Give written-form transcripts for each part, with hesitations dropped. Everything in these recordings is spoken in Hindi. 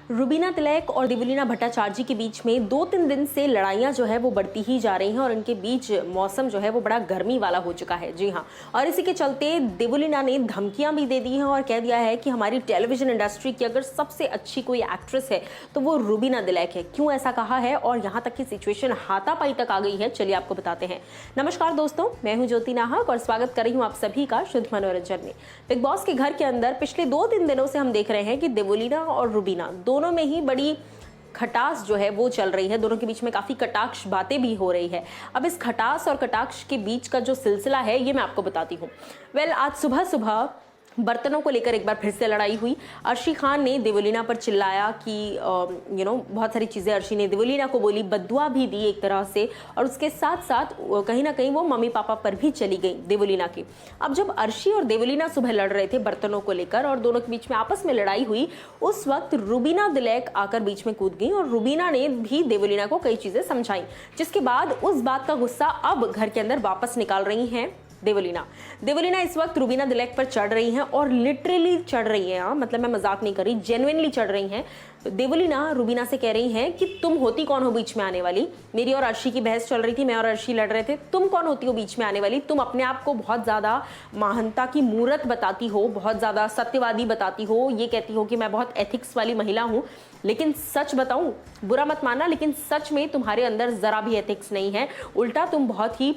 रुबीना तिलक और देवलीना भट्टाचार्य के बीच में 2-3 दिन से लड़ाइयां जो है वो बढ़ती ही जा रही हैं और इनके बीच मौसम जो है वो बड़ा गर्मी वाला हो चुका है। जी हाँ, और इसी के चलते देवलीना ने धमकियां भी दे दी हैं और कह दिया है कि हमारी टेलीविजन इंडस्ट्री की अगर सबसे अच्छी कोई एक्ट्रेस है तो वो रुबीना तिलक है। क्यों ऐसा कहा है और यहाँ तक की सिचुएशन हाथापाई तक आ गई है, चलिए आपको बताते हैं। नमस्कार दोस्तों, मैं हूँ ज्योति नाहक और स्वागत कर रही हूँ आप सभी का शुद्ध मनोरंजन में। बिग बॉस के घर के अंदर पिछले 2-3 दिनों से हम देख रहे हैं कि देवलीना और रुबीना दोनों में ही बड़ी खटास जो है वो चल रही है। दोनों के बीच में काफी कटाक्ष बातें भी हो रही है। अब इस खटास और कटाक्ष के बीच का जो सिलसिला है ये मैं आपको बताती हूँ। आज सुबह सुबह बर्तनों को लेकर एक बार फिर से लड़ाई हुई। अर्शी खान ने देवलीना पर चिल्लाया कि बहुत सारी चीज़ें अर्शी ने देवलीना को बोली, बद्दुआ भी दी एक तरह से, और उसके साथ साथ कहीं ना कहीं वो मम्मी पापा पर भी चली गई देवलीना की। अब जब अर्शी और देवलीना सुबह लड़ रहे थे बर्तनों को लेकर और दोनों के बीच में आपस में लड़ाई हुई, उस वक्त रुबीना तिलक आकर बीच में कूद गई और रुबीना ने भी देवलीना को कई चीज़ें समझाई, जिसके बाद उस बात का गुस्सा अब घर के अंदर वापस निकाल रही हैं देवलीना इस वक्त रुबीना तिलक पर चढ़ रही हैं और लिटरली चढ़ रही हैं। मतलब मैं मजाक नहीं कर रही, जेन्युइनली चढ़ रही हैं। देवलीना रुबीना से कह रही हैं कि तुम होती कौन हो बीच में आने वाली। मेरी और अर्शी की बहस चल रही थी, मैं और अर्शी लड़ रहे थे, तुम कौन होती हो बीच में आने वाली। तुम अपने आप को बहुत ज्यादा महानता की मूरत बताती हो, बहुत ज्यादा सत्यवादी बताती हो, ये कहती हो कि मैं बहुत एथिक्स वाली महिला हूं, लेकिन सच बताऊं, बुरा मत मानना, लेकिन सच में तुम्हारे अंदर जरा भी एथिक्स नहीं है। उल्टा तुम बहुत ही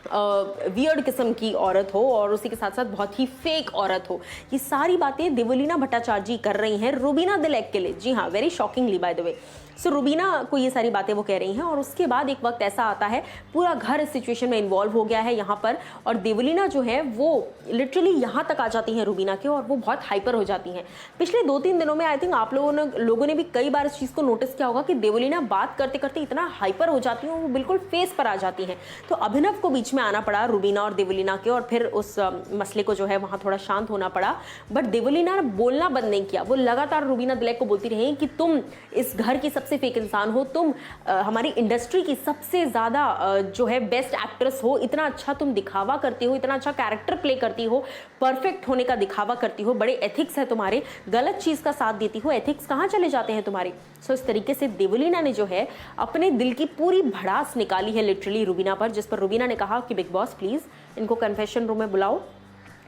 वियर्ड किस्म की औरत हो और उसी के साथ साथ बहुत ही फेक औरत हो। ये सारी बातें देवलीना भट्टाचार्य कर रही हैं रुबीना तिलक के लिए। जी हाँ, very shockingly by the way. So Rubina को ये सारी बातें वो कह रही हैं और उसके बाद एक वक्त ऐसा आता है, पूरा घर इस सिचुएशन में इन्वॉल्व हो गया है यहाँ पर, और देवलीना जो है वो लिटरली यहाँ तक आ जाती हैं रुबीना के और वो बहुत हाइपर हो जाती हैं। पिछले 2-3 दिनों में आई थिंक आप लोगों ने भी कई बार इस चीज़ को नोटिस किया होगा कि देवलीना बात करते करते इतना हाइपर हो जाती हैं, वो बिल्कुल फेस पर आ जाती हैं। तो अभिनव को बीच में आना पड़ा रुबीना और देवलीना के, और फिर उस मसले को जो है वहाँ थोड़ा शांत होना पड़ा। बट देवलीना ने बोलना बंद नहीं किया, वो लगातार रुबीना तिलक को बोलती रही कि तुम इस घर की सबसे फेक इंसान हो, तुम हमारी इंडस्ट्री की सबसे ज्यादा जो है बेस्ट एक्ट्रेस हो, इतना अच्छा तुम दिखावा करती हो, इतना अच्छा कैरेक्टर प्ले करती हो, परफेक्ट होने का दिखावा करती हो, बड़े एथिक्स है तुम्हारे, गलत चीज का साथ देती हो, एथिक्स कहाँ चले जाते हैं तुम्हारे। सो इस तरीके से देवलीना ने जो है अपने दिल की पूरी भड़ास निकाली है लिटरली रुबीना पर, जिस पर रुबीना ने कहा कि बिग बॉस प्लीज इनको कन्फेशन रूम में बुलाओ,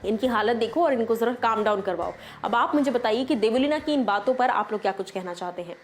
इनकी हालत देखो और इनको जरा काम डाउन करवाओ। अब आप मुझे बताइए कि देवलीना की इन बातों पर आप लोग क्या कुछ कहना चाहते हैं।